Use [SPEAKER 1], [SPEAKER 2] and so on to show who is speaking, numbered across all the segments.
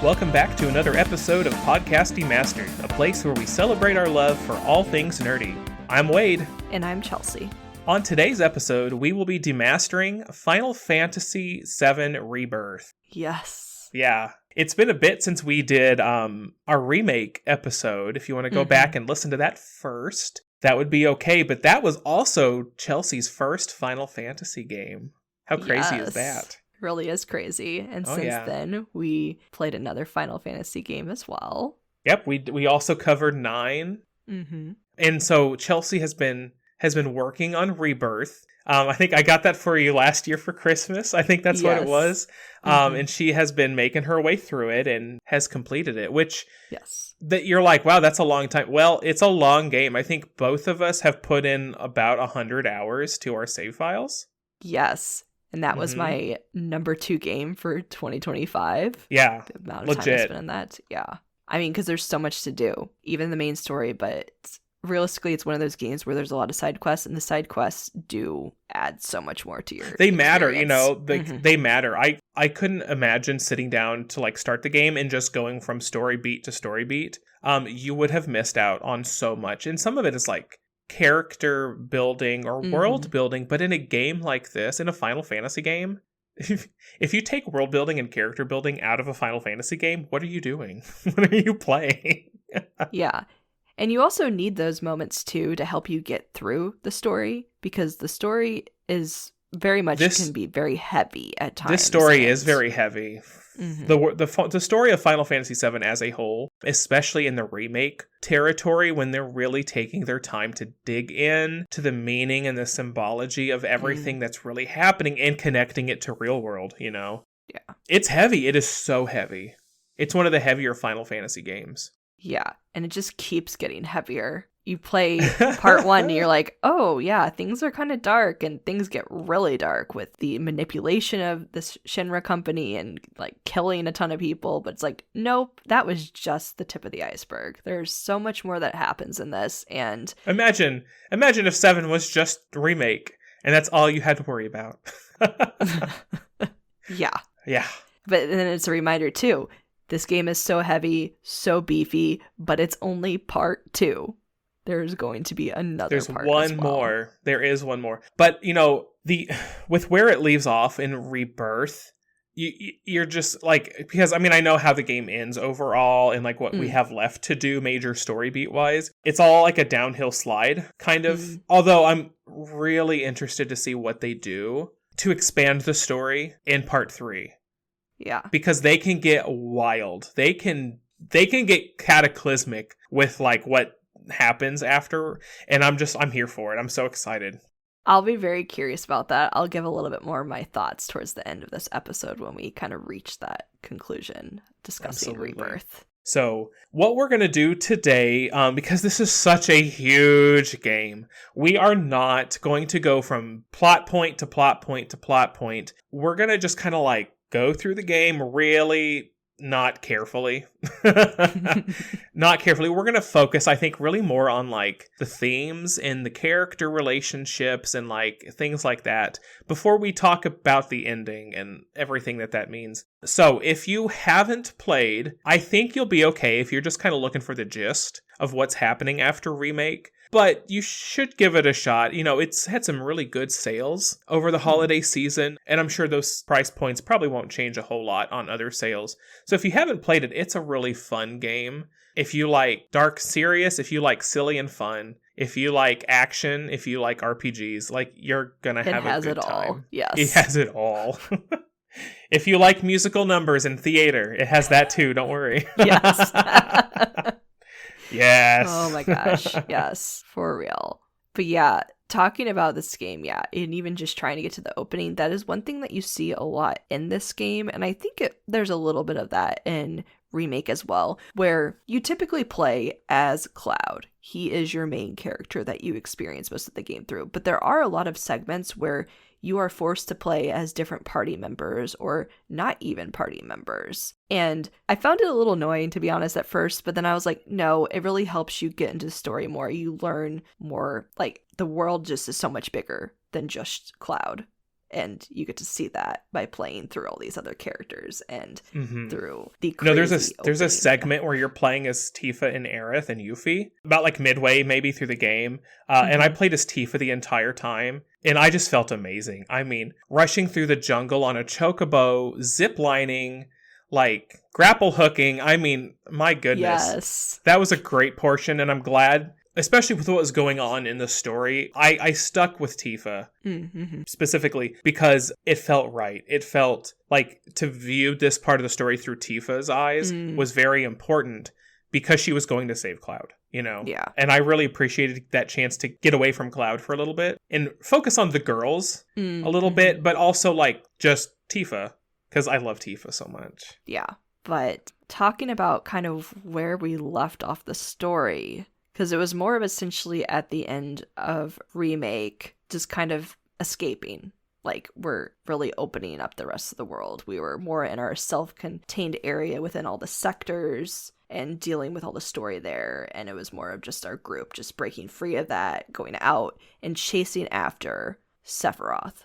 [SPEAKER 1] welcome back to another episode of Podcast Demastered, a place where we celebrate our love for all things nerdy. I'm Wade.
[SPEAKER 2] And I'm Chelsea.
[SPEAKER 1] On today's episode, we will be demastering Final Fantasy VII Rebirth.
[SPEAKER 2] Yes.
[SPEAKER 1] Yeah. It's been a bit since we did our remake episode. If you want to go back and listen to that first, that would be okay. But that was also Chelsea's first Final Fantasy game. How crazy is that?
[SPEAKER 2] Really is crazy. And since then, we played another Final Fantasy game as well.
[SPEAKER 1] Yep, we also covered 9.
[SPEAKER 2] Mm-hmm.
[SPEAKER 1] And so Chelsea has been working on Rebirth. I think I got that for you last year for Christmas. I think that's what it was. And she has been making her way through it and has completed it, which that you're like, wow, that's a long time. Well, it's a long game. I think both of us have put in about 100 hours to our save files.
[SPEAKER 2] Yes. And that was my number 2 game for 2025.
[SPEAKER 1] Yeah.
[SPEAKER 2] The amount of time I spent in that. Yeah. I mean, because there's so much to do, even the main story, but realistically, it's one of those games where there's a lot of side quests, and the side quests do add so much more to your
[SPEAKER 1] They
[SPEAKER 2] experience.
[SPEAKER 1] matter, you know, they matter. I couldn't imagine sitting down to like start the game and just going from story beat to story beat. You would have missed out on so much. And some of it is like character building or world building, but in a game like this, in a Final Fantasy game, if you take world building and character building out of a Final Fantasy game, what are you doing? What are you playing?
[SPEAKER 2] Yeah. And you also need those moments too to help you get through the story, because the story is very much can be very heavy at times.
[SPEAKER 1] This story is very heavy. The story of Final Fantasy VII as a whole, especially in the remake territory, when they're really taking their time to dig in to the meaning and the symbology of everything that's really happening and connecting it to real world, you know?
[SPEAKER 2] Yeah.
[SPEAKER 1] It's heavy. It is so heavy. It's one of the heavier Final Fantasy games.
[SPEAKER 2] Yeah, and it just keeps getting heavier. You play part 1 and you're like, oh yeah, things are kind of dark, and things get really dark with the manipulation of this Shinra company and like killing a ton of people, but it's like, nope, that was just the tip of the iceberg. There's so much more that happens in this. And
[SPEAKER 1] imagine if 7 was just remake and that's all you had to worry about. Yeah.
[SPEAKER 2] But then it's a reminder too, this game is so heavy, so beefy, but it's only part 2. There's going to be another part as well.
[SPEAKER 1] There's one more. There is one more. But, you know, with where it leaves off in Rebirth, you're just like, because, I mean, I know how the game ends overall and like what we have left to do major story beat wise. It's all like a downhill slide, kind of. Although I'm really interested to see what they do to expand the story in part 3.
[SPEAKER 2] Yeah.
[SPEAKER 1] Because they can get wild. They can get cataclysmic with like what happens after, and I'm here for it. I'm so excited.
[SPEAKER 2] I'll be very curious about that. I'll give a little bit more of my thoughts towards the end of this episode when we kind of reach that conclusion discussing Rebirth.
[SPEAKER 1] So what we're going to do today, because this is such a huge game, we are not going to go from plot point to plot point to plot point. We're going to just kind of like go through the game really not carefully. Not carefully. We're going to focus, I think, really more on like the themes and the character relationships and like things like that before we talk about the ending and everything that means. So if you haven't played, I think you'll be okay if you're just kind of looking for the gist of what's happening after remake. But you should give it a shot. You know, it's had some really good sales over the holiday season, and I'm sure those price points probably won't change a whole lot on other sales. So if you haven't played it, it's a really fun game. If you like dark, serious, if you like silly and fun, if you like action, if you like RPGs, like you're gonna have a good time. It has it all.
[SPEAKER 2] Yes.
[SPEAKER 1] It has it all. If you like musical numbers and theater, it has that too. Don't worry.
[SPEAKER 2] Yes.
[SPEAKER 1] Yes.
[SPEAKER 2] Oh my gosh. Yes. For real. But yeah, talking about this game, and even just trying to get to the opening, that is one thing that you see a lot in this game. And I think there's a little bit of that in Remake as well, where you typically play as Cloud. He is your main character that you experience most of the game through. But there are a lot of segments where you are forced to play as different party members or not even party members. And I found it a little annoying, to be honest, at first, but then I was like, no, it really helps you get into the story more. You learn more, like the world just is so much bigger than just Cloud. And you get to see that by playing through all these other characters and through the
[SPEAKER 1] No,
[SPEAKER 2] crazy
[SPEAKER 1] there's a
[SPEAKER 2] opening.
[SPEAKER 1] segment where you're playing as Tifa and Aerith and Yuffie, about like midway maybe through the game. And I played as Tifa the entire time, and I just felt amazing. I mean, rushing through the jungle on a chocobo, ziplining, like grapple hooking. I mean, my goodness.
[SPEAKER 2] Yes.
[SPEAKER 1] That was a great portion, and I'm glad, especially with what was going on in the story, I stuck with Tifa specifically because it felt right. It felt like to view this part of the story through Tifa's eyes was very important because she was going to save Cloud, you know?
[SPEAKER 2] Yeah.
[SPEAKER 1] And I really appreciated that chance to get away from Cloud for a little bit and focus on the girls a little bit, but also like just Tifa, because I love Tifa so much.
[SPEAKER 2] Yeah. But talking about kind of where we left off the story, because it was more of essentially at the end of Remake, just kind of escaping. Like, we're really opening up the rest of the world. We were more in our self-contained area within all the sectors and dealing with all the story there. And it was more of just our group just breaking free of that, going out and chasing after Sephiroth.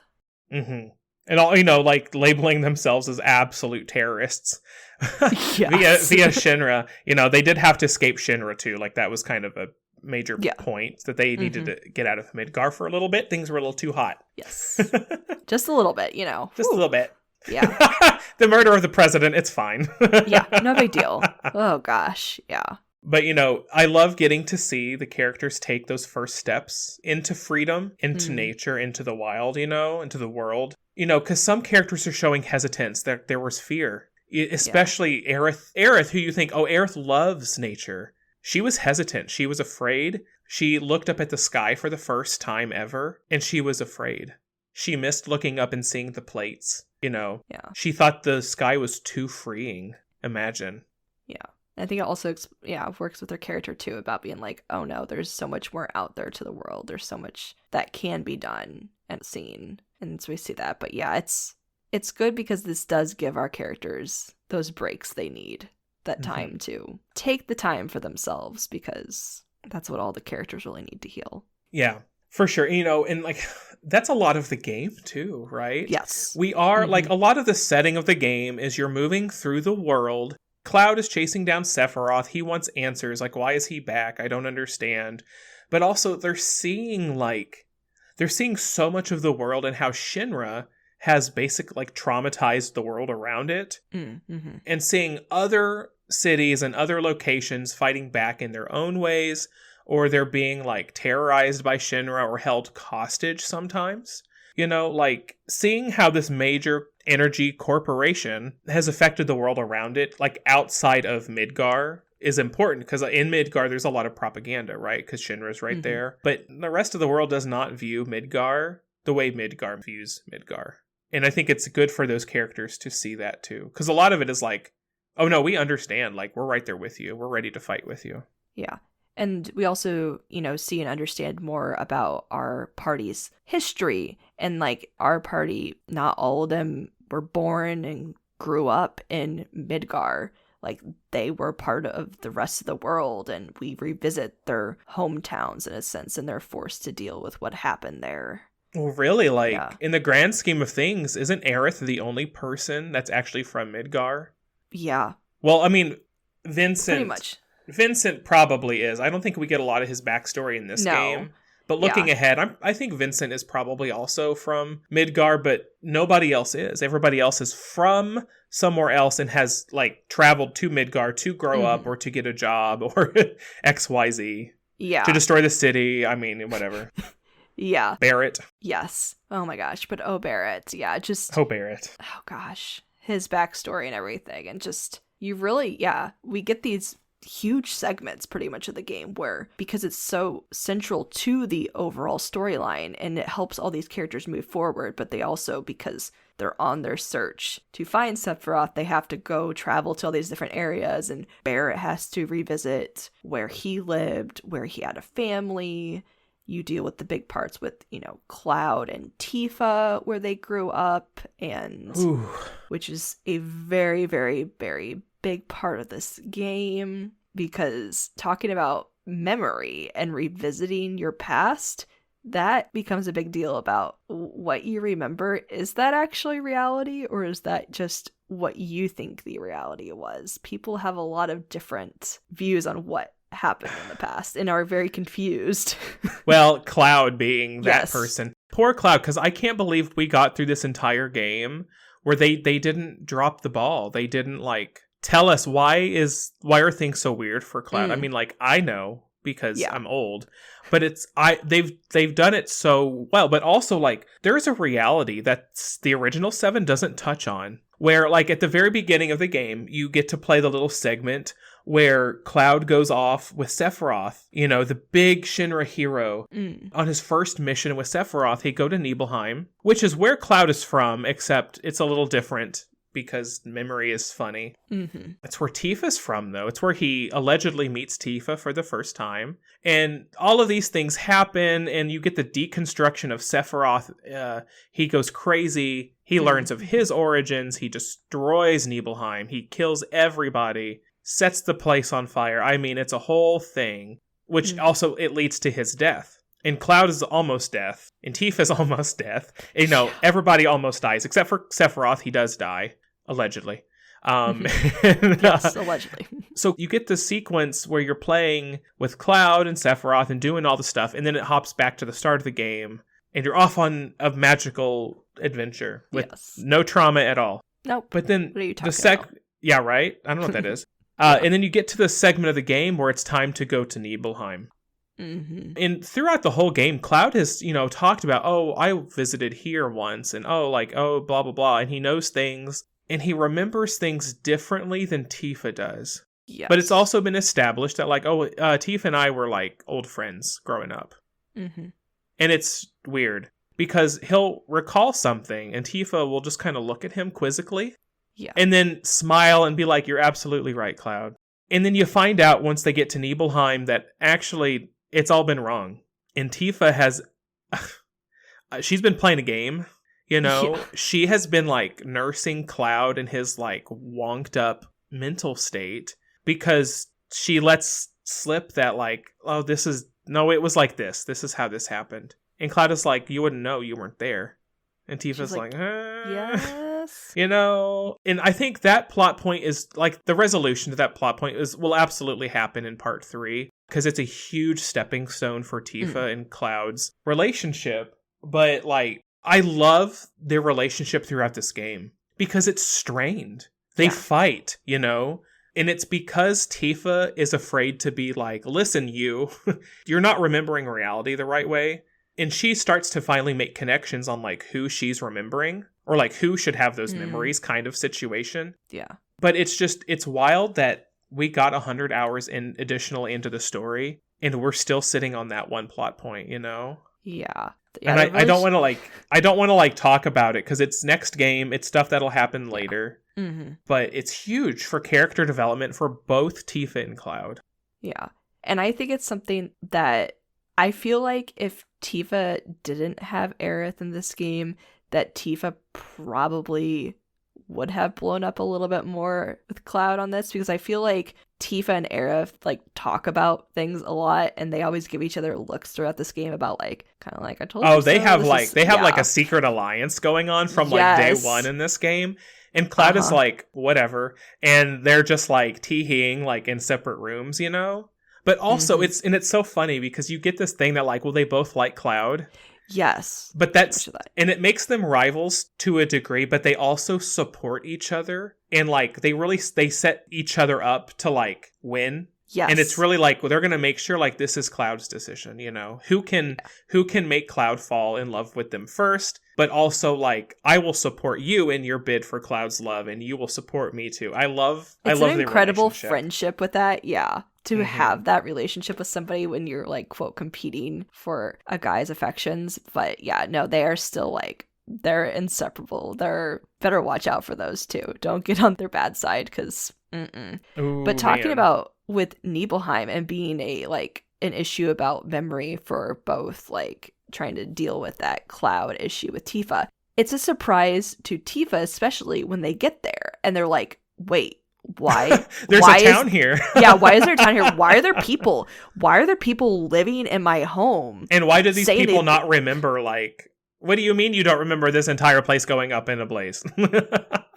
[SPEAKER 1] And all, you know, like labeling themselves as absolute terrorists via Shinra. You know, they did have to escape Shinra too. Like that was kind of a major point that they needed to get out of Midgar for a little bit. Things were a little too hot.
[SPEAKER 2] Yes. Just a little bit, you know.
[SPEAKER 1] Just a little bit.
[SPEAKER 2] Yeah.
[SPEAKER 1] The murder of the president, it's fine.
[SPEAKER 2] Yeah, no big deal. Oh gosh, yeah.
[SPEAKER 1] But, you know, I love getting to see the characters take those first steps into freedom, into nature, into the wild, you know, into the world. You know, because some characters are showing hesitance. There was fear. Especially Aerith, who you think, oh, Aerith loves nature. She was hesitant. She was afraid. She looked up at the sky for the first time ever, and she was afraid. She missed looking up and seeing the plates, you know.
[SPEAKER 2] Yeah.
[SPEAKER 1] She thought the sky was too freeing. Imagine.
[SPEAKER 2] Yeah. I think it also, works with her character, too, about being like, oh, no, there's so much more out there to the world. There's so much that can be done and seen. And so we see that. But yeah, it's good because this does give our characters those breaks they need, that time to take the time for themselves, because that's what all the characters really need to heal.
[SPEAKER 1] Yeah, for sure. You know, and like, that's a lot of the game, too, right?
[SPEAKER 2] Yes.
[SPEAKER 1] We are, like, a lot of the setting of the game is you're moving through the world. Cloud is chasing down Sephiroth. He wants answers. Like, why is he back? I don't understand. But also, they're seeing so much of the world and how Shinra has traumatized the world around it. And seeing other cities and other locations fighting back in their own ways, or they're being, like, terrorized by Shinra or held hostage sometimes. You know, like, seeing how this major energy corporation has affected the world around it, like, outside of Midgar, is important, because in Midgar there's a lot of propaganda, right? Because Shinra's right there. But the rest of the world does not view Midgar the way Midgar views Midgar. And I think it's good for those characters to see that too. Because a lot of it is like, oh no, we understand. Like, we're right there with you. We're ready to fight with you.
[SPEAKER 2] Yeah. And we also, you know, see and understand more about our party's history. And like, our party, not all of them were born and grew up in Midgar. Like, they were part of the rest of the world, and we revisit their hometowns in a sense, and they're forced to deal with what happened there.
[SPEAKER 1] Well, really, like, in the grand scheme of things, isn't Aerith the only person that's actually from Midgar?
[SPEAKER 2] Yeah.
[SPEAKER 1] Well, I mean, Vincent...
[SPEAKER 2] Pretty much.
[SPEAKER 1] Vincent probably is. I don't think we get a lot of his backstory in this game. But looking ahead, I think Vincent is probably also from Midgar, but nobody else is. Everybody else is from somewhere else and has, like, traveled to Midgar to grow up or to get a job or XYZ.
[SPEAKER 2] Yeah.
[SPEAKER 1] To destroy the city. I mean, whatever.
[SPEAKER 2] Yeah.
[SPEAKER 1] Barrett.
[SPEAKER 2] Yes. Oh my gosh. But Barrett. Yeah, just...
[SPEAKER 1] Barrett.
[SPEAKER 2] Oh gosh. His backstory and everything. And just, you really, we get these huge segments pretty much of the game where, because it's so central to the overall storyline and it helps all these characters move forward, but they also, because they're on their search to find Sephiroth, they have to go travel to all these different areas, and Barrett has to revisit where he lived, where he had a family. You deal with the big parts with, you know, Cloud and Tifa, where they grew up, and which is a very, very, very big part of this game, because talking about memory and revisiting your past that becomes a big deal about what you remember. Is that actually reality, or is that just what you think the reality was? People have a lot of different views on what happened in the past and are very confused.
[SPEAKER 1] Well, Cloud being that
[SPEAKER 2] Yes.
[SPEAKER 1] person. Poor Cloud, because I can't believe we got through this entire game where they didn't drop the ball. They didn't, like, tell us why are things so weird for Cloud. I mean, like, I know because I'm old, but they've done it so well. But also, like, there's a reality that the original 7 doesn't touch on, where, like, at the very beginning of the game, you get to play the little segment where Cloud goes off with Sephiroth, you know, the big Shinra hero. On his first mission with Sephiroth, he'd go to Nibelheim, which is where Cloud is from, except it's a little different because memory is funny. It's where Tifa's from, though. It's where he allegedly meets Tifa for the first time. And all of these things happen, and you get the deconstruction of Sephiroth. He goes crazy. He learns of his origins. He destroys Nibelheim. He kills everybody. Sets the place on fire. I mean, it's a whole thing, which also it leads to his death. And Cloud is almost death, and Tifa's almost death. You know, everybody almost dies, except for Sephiroth. He does die, allegedly.
[SPEAKER 2] Yes, allegedly.
[SPEAKER 1] So you get the sequence where you're playing with Cloud and Sephiroth and doing all the stuff, and then it hops back to the start of the game, and you're off on a magical adventure with no trauma at all.
[SPEAKER 2] Nope.
[SPEAKER 1] But then
[SPEAKER 2] what are you talking about?
[SPEAKER 1] Yeah, right? I don't know what that is. And then you get to the segment of the game where it's time to go to Nibelheim. And throughout the whole game, Cloud has, you know, talked about, oh, I visited here once, and blah, blah, blah. And he knows things, and he remembers things differently than Tifa does. Yes. But it's also been established that, like, Tifa and I were, like, old friends growing up. And it's weird, because he'll recall something, and Tifa will just kind of look at him quizzically. Yeah. And then smile and be like, you're absolutely right, Cloud. And then you find out once they get to Nibelheim that actually it's all been wrong. And Tifa has... she's been playing a game, you know? Yeah. She has been, like, nursing Cloud in his, like, wonked up mental state because she lets slip that, like, it was like this. This is how this happened. And Cloud is like, you wouldn't know, you weren't there. And Tifa's like,
[SPEAKER 2] yes.
[SPEAKER 1] You know, and I think that plot point is, like, the resolution to that plot point will absolutely happen in part 3, because it's a huge stepping stone for Tifa and Cloud's relationship. But, like, I love their relationship throughout this game because it's strained. They fight, you know, and it's because Tifa is afraid to be like, listen, you're not remembering reality the right way. And she starts to finally make connections on, like, who she's remembering, or, like, who should have those memories kind of situation. Yeah. But it's wild that we got 100 hours additionally into the story, and we're still sitting on that one plot point, you know? Yeah. And I don't want to, like, talk about it, because it's next game. It's stuff that'll happen later. But it's huge for character development for both Tifa and Cloud.
[SPEAKER 2] Yeah. And I think it's something that I feel like if Tifa didn't have Aerith in this game, that Tifa probably would have blown up a little bit more with Cloud on this, because I feel like Tifa and Aerith, like, talk about things a lot, and they always give each other looks throughout this game about, like, kind of like, I told you so.
[SPEAKER 1] They have like a secret alliance going on from like day one in this game. And Cloud is like, whatever. And they're just like tee-heeing, like, in separate rooms, you know? But also it's so funny because you get this thing that, like, well, they both like Cloud.
[SPEAKER 2] Yes.
[SPEAKER 1] But and it makes them rivals to a degree, but they also support each other. And, like, they set each other up to, like, win. Yes. And it's really like, well, they're going to make sure, like, this is Cloud's decision, you know? Who can make Cloud fall in love with them first, but also, like, I will support you in your bid for Cloud's love, and you will support me too. I love
[SPEAKER 2] an incredible friendship with that, yeah. To have that relationship with somebody when you're, like, quote, competing for a guy's affections. But yeah, no, they are still, like, they're inseparable. Better watch out for those two. Don't get on their bad side, because but talking about with Nibelheim and being an issue about memory for both, like, trying to deal with that Cloud issue with Tifa, it's a surprise to Tifa, especially when they get there and they're like, wait, why?
[SPEAKER 1] There's
[SPEAKER 2] why
[SPEAKER 1] a town here.
[SPEAKER 2] Yeah, why is there a town here? Why are there people? Why are there people living in my home?
[SPEAKER 1] And why do these people not remember, like, what do you mean you don't remember this entire place going up in a blaze?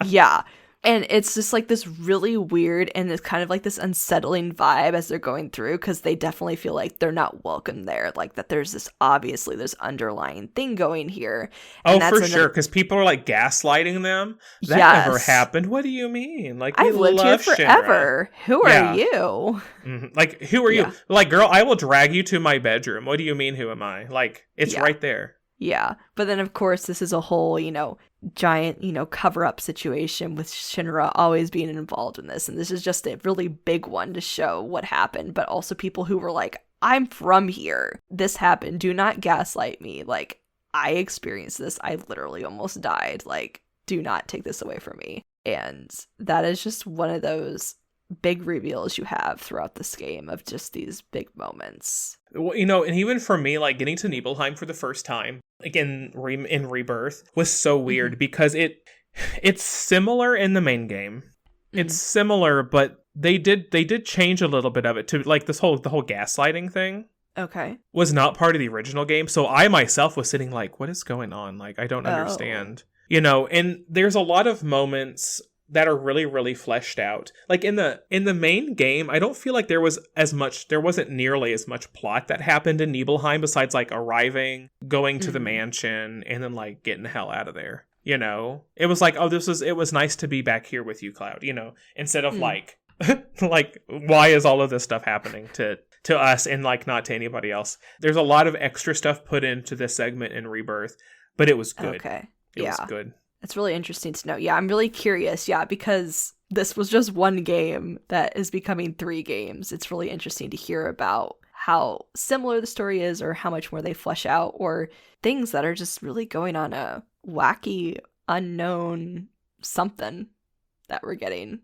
[SPEAKER 2] Yeah. And it's just like this really weird and it's kind of like this unsettling vibe as they're going through, because they definitely feel like they're not welcome there. Like that there's this underlying thing going here.
[SPEAKER 1] And for sure, because people are like gaslighting them. That never happened. What do you mean? Like,
[SPEAKER 2] I've lived here forever.
[SPEAKER 1] Shinra.
[SPEAKER 2] Who are you?
[SPEAKER 1] Mm-hmm. Like, who are you? Like, girl, I will drag you to my bedroom. What do you mean, who am I? Like, it's right there.
[SPEAKER 2] Yeah. But then, of course, this is a whole, giant, cover-up situation with Shinra always being involved in this. And this is just a really big one to show what happened. But also people who were like, I'm from here. This happened. Do not gaslight me. Like, I experienced this. I literally almost died. Like, do not take this away from me. And that is just one of those big reveals you have throughout this game of just these big moments.
[SPEAKER 1] Well, and even for me, like getting to Nibelheim for the first time, like in Rebirth, was so weird because it's similar in the main game. It's similar, but they did change a little bit of it to like the whole gaslighting thing.
[SPEAKER 2] Okay.
[SPEAKER 1] Was not part of the original game, so I myself was sitting like, what is going on? Like, I don't understand. And there's a lot of moments that are really, really fleshed out. Like in the main game, I don't feel like there wasn't nearly as much plot that happened in Nibelheim besides like arriving, going to the mansion, and then like getting the hell out of there. It was like, it was nice to be back here with you, Cloud, instead of like, like, why is all of this stuff happening to us and like not to anybody else? There's a lot of extra stuff put into this segment in Rebirth, but it was good.
[SPEAKER 2] Okay.
[SPEAKER 1] It was good.
[SPEAKER 2] It's really interesting to know. Yeah, I'm really curious. Yeah, because this was just one game that is becoming 3 games. It's really interesting to hear about how similar the story is or how much more they flesh out or things that are just really going on a wacky, unknown something that we're getting.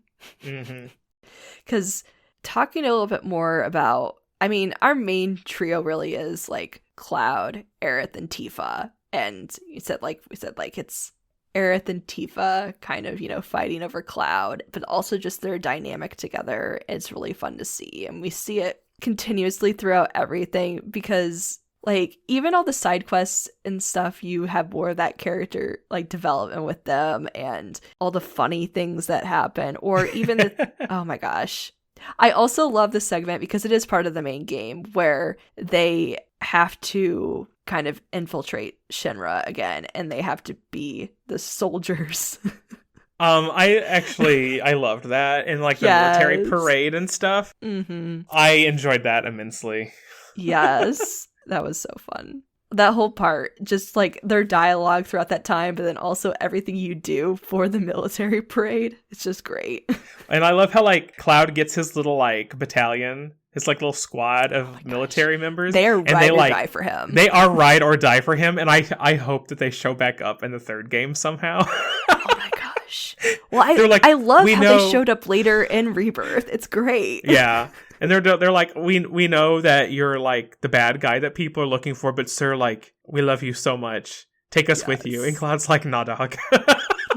[SPEAKER 2] Because talking a little bit more about, our main trio really is like Cloud, Aerith, and Tifa. And we said it's Aerith and Tifa kind of, fighting over Cloud, but also just their dynamic together. It's really fun to see. And we see it continuously throughout everything because, like, even all the side quests and stuff, you have more of that character, like, development with them and all the funny things that happen. Or even oh my gosh. I also love this segment because it is part of the main game where they have to kind of infiltrate Shinra again and they have to be the soldiers. I loved that in like the military parade and stuff. I enjoyed that immensely. Yes, that was so fun. That whole part, just like their dialogue throughout that time, but then also everything you do for the military parade. It's just great. And I love how like Cloud gets his little like battalion, his like little squad of military members. They are ride or die for him. They are ride or die for him. And I hope that they show back up in the 3rd game somehow. Oh my gosh. Well, I love how they showed up later in Rebirth. It's great. Yeah. And they're like, we know that you're like the bad guy that people are looking for, but sir, like, we love you so much. Take us with you. And Cloud's like, nah, dog.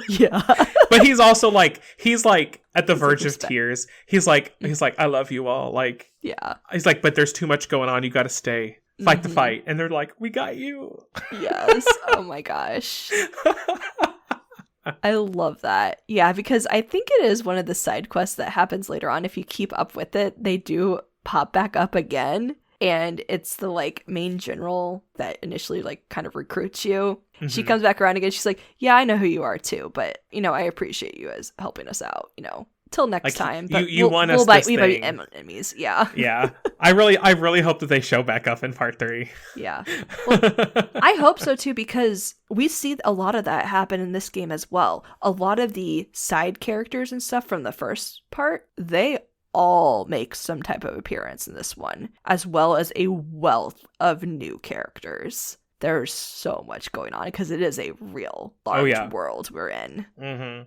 [SPEAKER 2] Yeah. But he's also like, he's at the verge of tears. He's like, I love you all. Like, yeah. He's like, but there's too much going on. You got to stay. Fight the fight. And they're like, we got you. Yes. Oh my gosh. I love that. Yeah, because I think it is one of the side quests that happens later on. If you keep up with it, they do pop back up again. And it's the like main general that initially like kind of recruits you. She comes back around again. She's like, yeah, I know who you are too, but I appreciate you as helping us out, till next time. But we might be enemies. Yeah. Yeah. I really hope that they show back up in part 3. Yeah. Well, I hope so too, because we see a lot of that happen in this game as well. A lot of the side characters and stuff from the first part, they all make some type of appearance in this one, as well as a wealth of new characters. There's so much going on because it is a real large world we're in.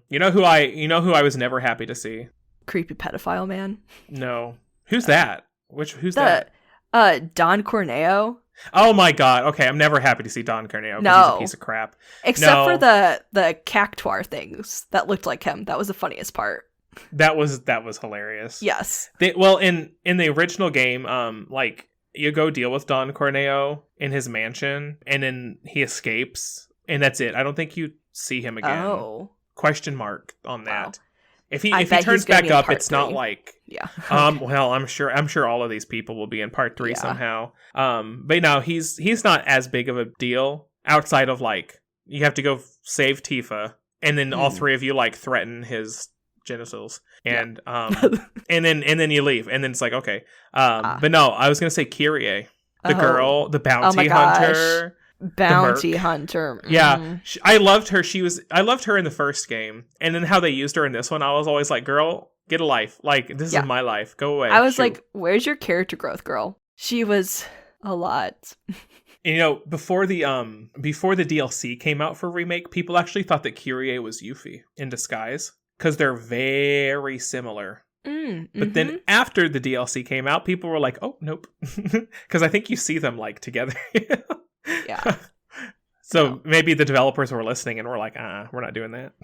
[SPEAKER 2] You know who I was never happy to see? Creepy pedophile man. No. Who's that? Who's that? Don Corneo. Oh my god. Okay, I'm never happy to see Don Corneo because he's a piece of crap. Except for the cactuar things that looked like him. That was the funniest part.
[SPEAKER 1] That was hilarious.
[SPEAKER 2] Yes.
[SPEAKER 1] In the original game, like you go deal with Don Corneo in his mansion, and then he escapes, and that's it. I don't think you see him again.
[SPEAKER 2] Oh.
[SPEAKER 1] Question mark on that.
[SPEAKER 2] Wow.
[SPEAKER 1] If he turns back up, it's not like
[SPEAKER 2] yeah.
[SPEAKER 1] Well, I'm sure all of these people will be in part 3 somehow. But no, he's not as big of a deal outside of like you have to go save Tifa, and then all 3 of you like threaten his genitals, and and then you leave, and then it's like okay. But no, I was gonna say Kyrie, the girl, the bounty hunter.
[SPEAKER 2] Bounty hunter.
[SPEAKER 1] Yeah, I loved her. I loved her in the first game, and then how they used her in this one, I was always like, girl, get a life. Like, this is my life. Go away.
[SPEAKER 2] I was like, where's your character growth, girl? She was a lot.
[SPEAKER 1] And, before the DLC came out for Remake, people actually thought that Kyrie was Yuffie in disguise, because they're very similar. But then after the DLC came out, people were like, oh, nope. Because I think you see them, like, together.
[SPEAKER 2] Yeah.
[SPEAKER 1] So maybe the developers were listening and were like, we're not doing that.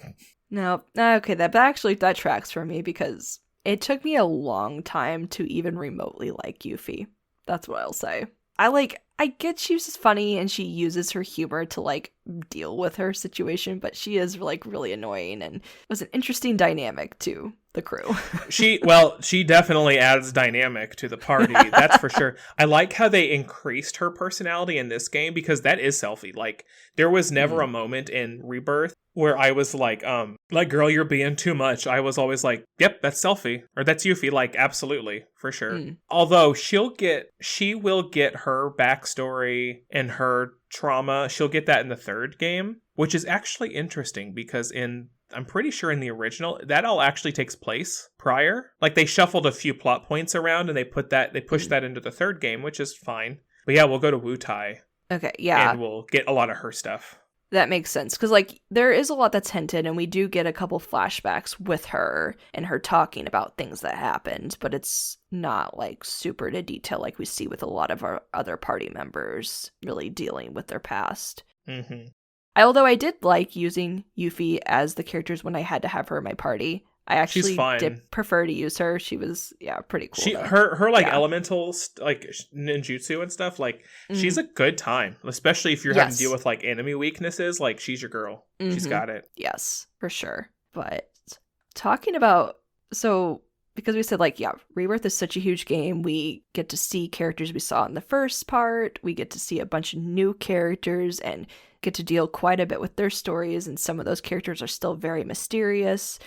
[SPEAKER 2] No. Okay, that tracks for me, because it took me a long time to even remotely like Yuffie. That's what I'll say. I get she's just funny and she uses her humor to like deal with her situation, but she is like really annoying, and it was an interesting dynamic to the crew.
[SPEAKER 1] She definitely adds dynamic to the party, that's for sure. I like how they increased her personality in this game, because that is Selphie. Like, there was never a moment in Rebirth where I was like, girl, you're being too much. I was always like, yep, that's Selphie, or that's Yuffie, like, absolutely, for sure. Although she will get her backstory and her trauma. She'll get that in the third game, which is actually interesting, because I'm pretty sure in the original, that all actually takes place prior. Like, they shuffled a few plot points around and they pushed that into the third game, which is fine. But yeah, we'll go to Wutai.
[SPEAKER 2] Okay, yeah.
[SPEAKER 1] And we'll get a lot of her stuff.
[SPEAKER 2] That makes sense, because like there is a lot that's hinted, and we do get a couple flashbacks with her and her talking about things that happened, but it's not like super to detail like we see with a lot of our other party members really dealing with their past. Although I did like using Yuffie as the characters when I had to have her in my party. I actually did prefer to use her. She was, pretty cool.
[SPEAKER 1] Her elementals, like ninjutsu and stuff, like she's a good time, especially if you're having to deal with like enemy weaknesses. Like, she's your girl. She's got it.
[SPEAKER 2] Yes, for sure. But talking about, because we said like, Rebirth is such a huge game. We get to see characters we saw in the first part. We get to see a bunch of new characters and get to deal quite a bit with their stories. And some of those characters are still very mysterious.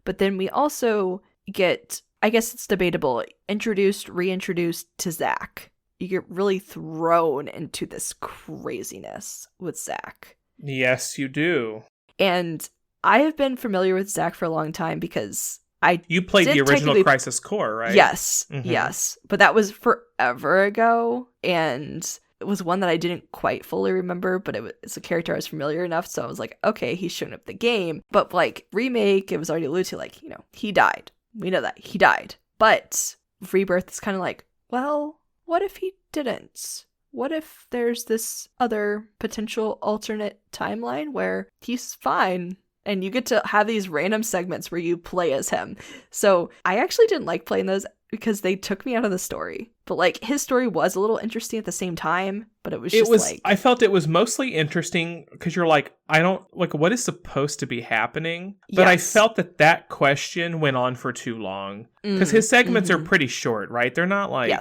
[SPEAKER 2] But then we also get, I guess it's debatable, reintroduced to Zack. You get really thrown into this craziness with Zack.
[SPEAKER 1] Yes, you do.
[SPEAKER 2] And I have been familiar with Zack for a long time, because
[SPEAKER 1] you played the original Crisis Core, right?
[SPEAKER 2] Yes, yes. But that was forever ago, and it was one that I didn't quite fully remember, but it's a character I was familiar enough, so I was like, okay, he's showing up the game. But like Remake, it was already alluded to, like, he died. We know that he died. But Rebirth is kind of like, well, what if he didn't? What if there's this other potential alternate timeline where he's fine? And you get to have these random segments where you play as him. So I actually didn't like playing those, because they took me out of the story. But like, his story was a little interesting at the same time, but it was like,
[SPEAKER 1] I felt it was mostly interesting because you're like, I don't like, what is supposed to be happening? But I felt that question went on for too long, because his segments are pretty short, right? They're not like,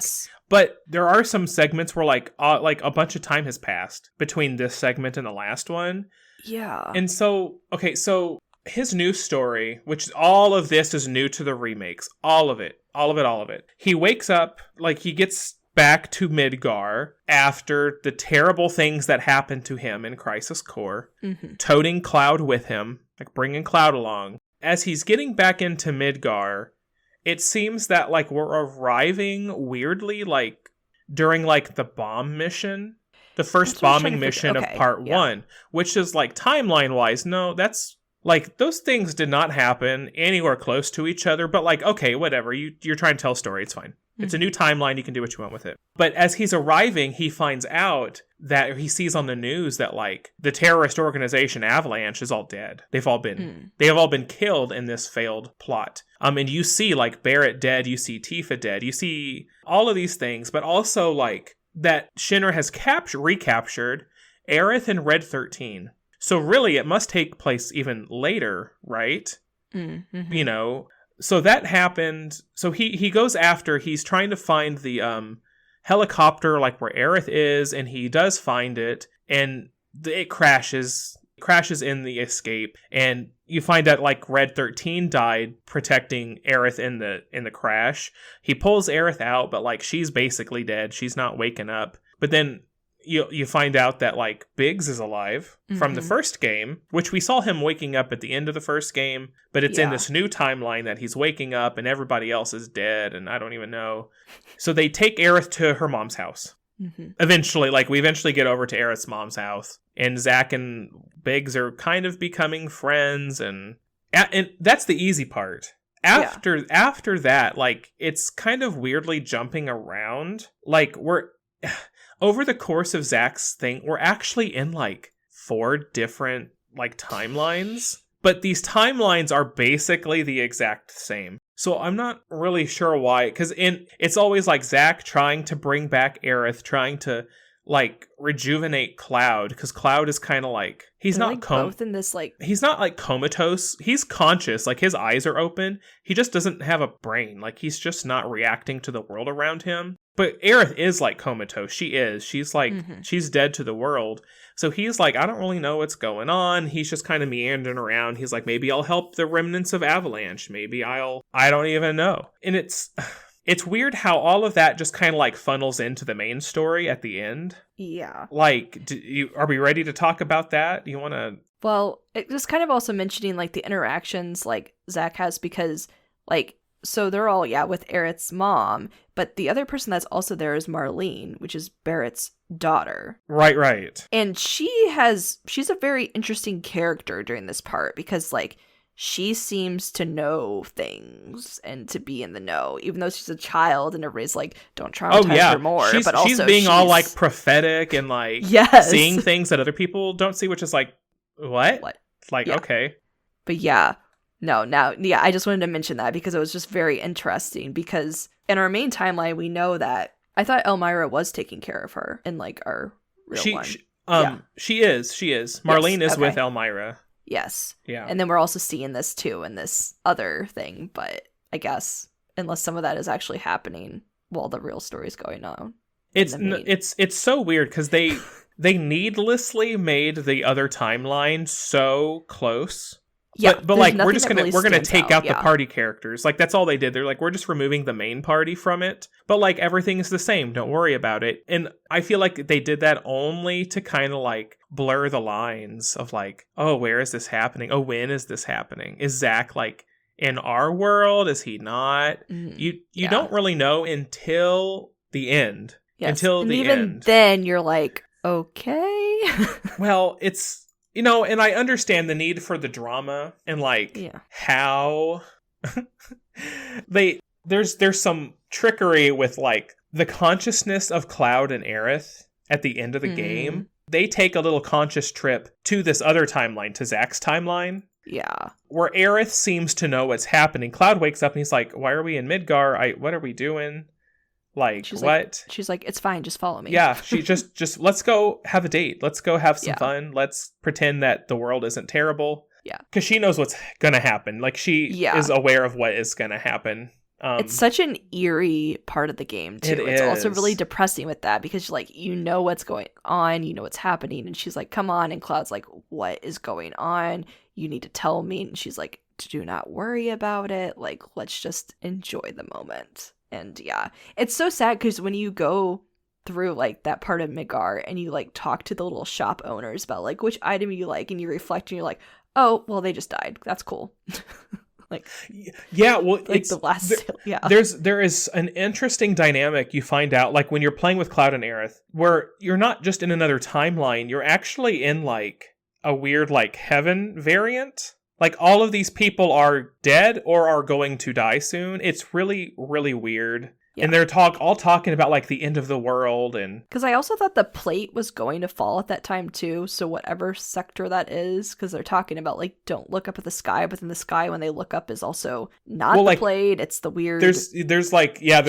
[SPEAKER 1] but there are some segments where like a bunch of time has passed between this segment and the last one.
[SPEAKER 2] Yeah.
[SPEAKER 1] And so, okay, so his new story, which all of this is new to the remakes, all of it. He wakes up, like, he gets back to Midgar after the terrible things that happened to him in Crisis Core, toting Cloud with him, like bringing Cloud along. As he's getting back into Midgar, it seems that like we're arriving weirdly like during like the bomb mission, the first bombing mission of part 1, which is like timeline wise, no, that's like those things did not happen anywhere close to each other, but like, okay, whatever, you're trying to tell a story, it's fine. It's a new timeline. You can do what you want with it. But as he's arriving, he finds out that he sees on the news that like the terrorist organization Avalanche is all dead. They have all been killed in this failed plot. And you see like Barrett dead. You see Tifa dead. You see all of these things, but also like that Shinra has recaptured Aerith and Red 13. So really, it must take place even later, right?
[SPEAKER 2] Mm-hmm.
[SPEAKER 1] You know. So that happened. So he goes after, he's trying to find the helicopter, like where Aerith is, and he does find it, and it crashes in the escape, and you find out like Red 13 died protecting Aerith in the crash. He pulls Aerith out, but like she's basically dead. She's not waking up. But then you find out that like Biggs is alive from the first game, which we saw him waking up at the end of the first game, but it's in this new timeline that he's waking up and everybody else is dead and I don't even know. So they take Aerith to her mom's house. Eventually, like we eventually get over to Aerith's mom's house, and Zack and Biggs are kind of becoming friends, and that's the easy part. After that, like it's kind of weirdly jumping around. Like we're over the course of Zack's thing, we're actually in like 4 different like timelines, but these timelines are basically the exact same. So I'm not really sure why, because it's always like Zack trying to bring back Aerith, trying to like rejuvenate Cloud, because Cloud is kind of like he's not
[SPEAKER 2] like both in this like
[SPEAKER 1] he's not like comatose. He's conscious, like his eyes are open. He just doesn't have a brain. Like he's just not reacting to the world around him. But Aerith is like comatose. She's like she's dead to the world. So he's like, I don't really know what's going on. He's just kind of meandering around. He's like, maybe I'll help the remnants of Avalanche. Maybe I don't even know. And it's weird how all of that just kind of like funnels into the main story at the end.
[SPEAKER 2] Yeah.
[SPEAKER 1] Like, are we ready to talk about that? Do you want to?
[SPEAKER 2] Well, it was kind of also mentioning like the interactions like Zack has, because like, so they're all, with Aerith's mom, but the other person that's also there is Marlene, which is Barrett's daughter.
[SPEAKER 1] Right.
[SPEAKER 2] And she's a very interesting character during this part, because like she seems to know things and to be in the know, even though she's a child and everybody's like, don't traumatize her more.
[SPEAKER 1] But also she's being all like prophetic and like seeing things that other people don't see, which is like, what? Like, okay. But
[SPEAKER 2] I just wanted to mention that because it was just very interesting, because in our main timeline, we know that I thought Elmira was taking care of her in like our real one.
[SPEAKER 1] She is. Marlene is with Elmira.
[SPEAKER 2] Yes.
[SPEAKER 1] Yeah.
[SPEAKER 2] And then we're also seeing this too in this other thing, but I guess unless some of that is actually happening while the real story is going on.
[SPEAKER 1] It's so weird because they needlessly made the other timeline so close.
[SPEAKER 2] Yeah,
[SPEAKER 1] but like we're gonna take out the party characters. Like that's all they did. They're like, we're just removing the main party from it. But like everything is the same. Don't worry about it. And I feel like they did that only to kind of like blur the lines of like, oh, where is this happening? Oh, when is this happening? Is Zack like in our world? Is he not? You don't really know until the end.
[SPEAKER 2] Yes.
[SPEAKER 1] Until
[SPEAKER 2] and
[SPEAKER 1] the
[SPEAKER 2] even
[SPEAKER 1] end.
[SPEAKER 2] Then you're like, okay.
[SPEAKER 1] Well, it's. You know, and I understand the need for the drama and like how there's some trickery with like the consciousness of Cloud and Aerith at the end of the game. They take a little conscious trip to this other timeline, to Zack's timeline.
[SPEAKER 2] Yeah. Where
[SPEAKER 1] Aerith seems to know what's happening. Cloud wakes up and he's like, why are we in Midgar? What are we doing? Like,
[SPEAKER 2] she's
[SPEAKER 1] what?
[SPEAKER 2] Like, she's like, it's fine, just follow me.
[SPEAKER 1] Yeah, she just let's go have a date. Let's go have some fun. Let's pretend that the world isn't terrible.
[SPEAKER 2] Yeah.
[SPEAKER 1] Because she knows what's going to happen. Like, she is aware of what is going to happen.
[SPEAKER 2] It's such an eerie part of the game, too. It's also really depressing with that, because, like, you know what's going on, you know what's happening, and she's like, come on, and Cloud's like, what is going on? You need to tell me. And she's like, do not worry about it. Like, let's just enjoy the moment. And it's so sad because when you go through like that part of Midgar and you like talk to the little shop owners about like which item you like, and you reflect and you're like, oh, well, they just died. That's cool. Like,
[SPEAKER 1] well,
[SPEAKER 2] like the last
[SPEAKER 1] there is an interesting dynamic you find out like when you're playing with Cloud and Aerith, where you're not just in another timeline, you're actually in like a weird like heaven variant. Like, all of these people are dead or are going to die soon. It's really, really weird. And they're all talking about like the end of the world. And
[SPEAKER 2] because I also thought the plate was going to fall at that time too, so whatever sector that is, because they're talking about like don't look up at the sky, but then the sky when they look up is also not the plate, it's the weird
[SPEAKER 1] there's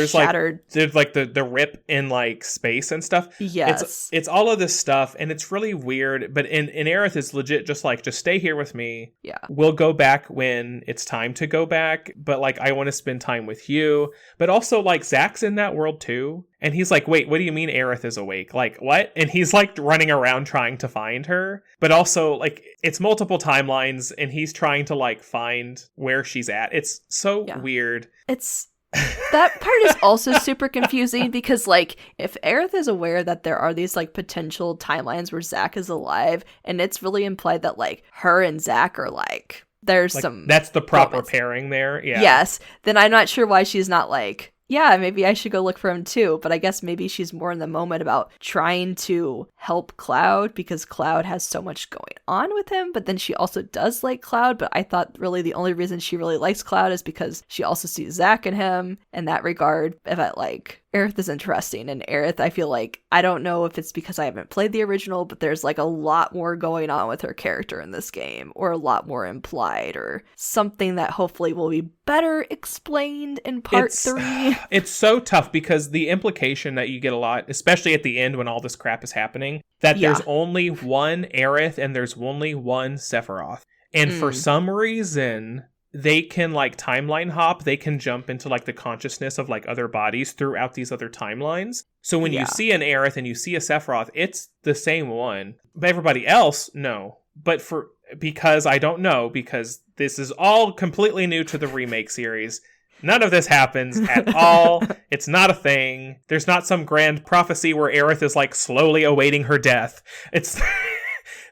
[SPEAKER 2] shattered,
[SPEAKER 1] there's like the rip in like space and stuff.
[SPEAKER 2] Yes,
[SPEAKER 1] it's all of this stuff, and it's really weird. But in Aerith is legit just like, just stay here with me.
[SPEAKER 2] Yeah,
[SPEAKER 1] we'll go back when it's time to go back, but like I want to spend time with you. But also like Zach's in that world too, and he's like, wait, what do you mean Aerith is awake? Like what? And he's like running around trying to find her, but also like it's multiple timelines, and he's trying to like find where she's at. It's so weird.
[SPEAKER 2] It's that part is also super confusing because like if Aerith is aware that there are these like potential timelines where Zach is alive, and it's really implied that like her and Zach are like there's like, some
[SPEAKER 1] that's the proper pairing there. Yeah.
[SPEAKER 2] Yes. Then I'm not sure why she's not like, yeah, maybe I should go look for him too. But I guess maybe she's more in the moment about trying to help Cloud because Cloud has so much going on with him. But then she also does like Cloud. But I thought really the only reason she really likes Cloud is because she also sees Zach in him in that regard. But like Aerith is interesting, and Aerith, I feel like, I don't know if it's because I haven't played the original, but there's like a lot more going on with her character in this game, or a lot more implied, or something that hopefully will be better explained in part 3.
[SPEAKER 1] It's so tough because the implication that you get a lot, especially at the end when all this crap is happening, that there's only one Aerith and there's only one Sephiroth. And for some reason, they can like timeline hop, they can jump into like the consciousness of like other bodies throughout these other timelines. So when you see an Aerith and you see a Sephiroth, it's the same one. But everybody else, no. But because I don't know, because this is all completely new to the remake series. None of this happens at all. It's not a thing. There's not some grand prophecy where Aerith is like slowly awaiting her death. It's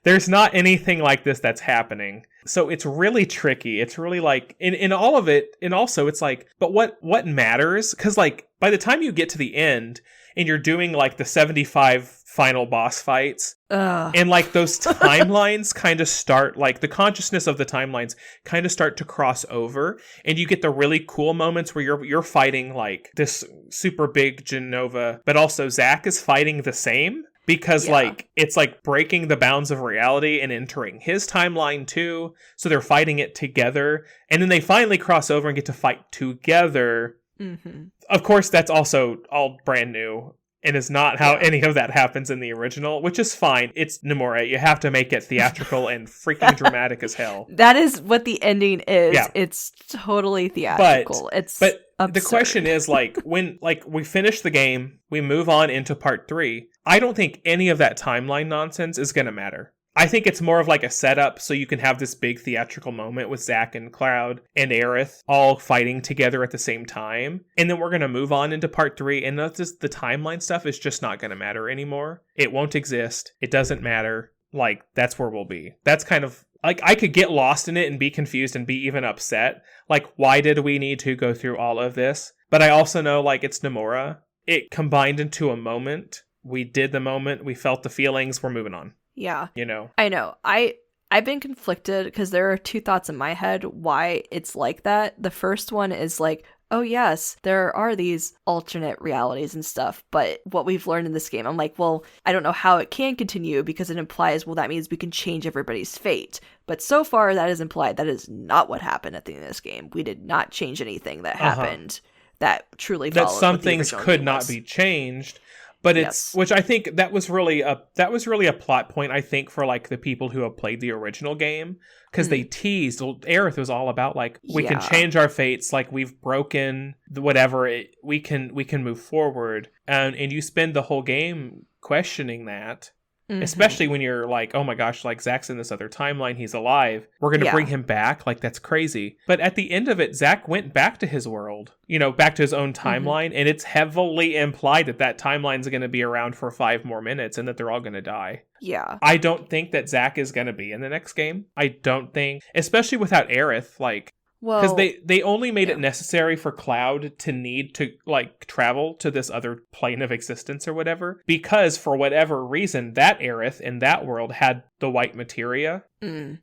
[SPEAKER 1] there's not anything like this that's happening. So it's really tricky. It's really like in all of it, and also it's like, but what matters? Because like by the time you get to the end and you're doing like the 75 final boss fights, and like those timelines kind of start, like the consciousness of the timelines kind of start to cross over, and you get the really cool moments where you're fighting like this super big Genova, but also Zack is fighting the same. Because, like, it's, like, breaking the bounds of reality and entering his timeline, too. So they're fighting it together. And then they finally cross over and get to fight together. Mm-hmm. Of course, that's also all brand new. And is not how any of that happens in the original, which is fine. It's Nomura. You have to make it theatrical and freaking dramatic as hell.
[SPEAKER 2] That is what the ending is. Yeah. It's totally theatrical. But absurd.
[SPEAKER 1] The question is, like, when we finish the game, we move on into part 3. I don't think any of that timeline nonsense is going to matter. I think it's more of like a setup so you can have this big theatrical moment with Zack and Cloud and Aerith all fighting together at the same time. And then we're going to move on into part 3. And the timeline stuff is just not going to matter anymore. It won't exist. It doesn't matter. Like, that's where we'll be. That's kind of like, I could get lost in it and be confused and be even upset. Like, why did we need to go through all of this? But I also know, like, it's Nomura. It combined into a moment. We did the moment. We felt the feelings. We're moving on.
[SPEAKER 2] Yeah.
[SPEAKER 1] You know?
[SPEAKER 2] I know. I've been conflicted because there are two thoughts in my head why it's like that. The first one is like, oh yes, there are these alternate realities and stuff, but what we've learned in this game, I'm like, well, I don't know how it can continue because it implies, well, that means we can change everybody's fate. But so far that is implied. That is not what happened at the end of this game. We did not change anything that happened that truly followed.
[SPEAKER 1] That some things could not be changed. But it's, which I think that was really a plot point, I think, for like the people who have played the original game, because they teased, Aerith was all about like, we can change our fates, like we've broken whatever, we can move forward, and you spend the whole game questioning that. Mm-hmm. Especially when you're like, oh my gosh, like Zack's in this other timeline, he's alive. We're going to bring him back. Like, that's crazy. But at the end of it, Zack went back to his world, back to his own timeline. And it's heavily implied that timeline's going to be around for 5 more minutes and that they're all going to die.
[SPEAKER 2] Yeah.
[SPEAKER 1] I don't think that Zack is going to be in the next game. I don't think, especially without Aerith, like, because they only made it necessary for Cloud to need to like travel to this other plane of existence or whatever, because for whatever reason that Aerith in that world had the white materia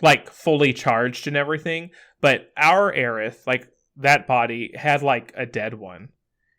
[SPEAKER 1] like fully charged and everything, but our Aerith, like that body, had like a dead one.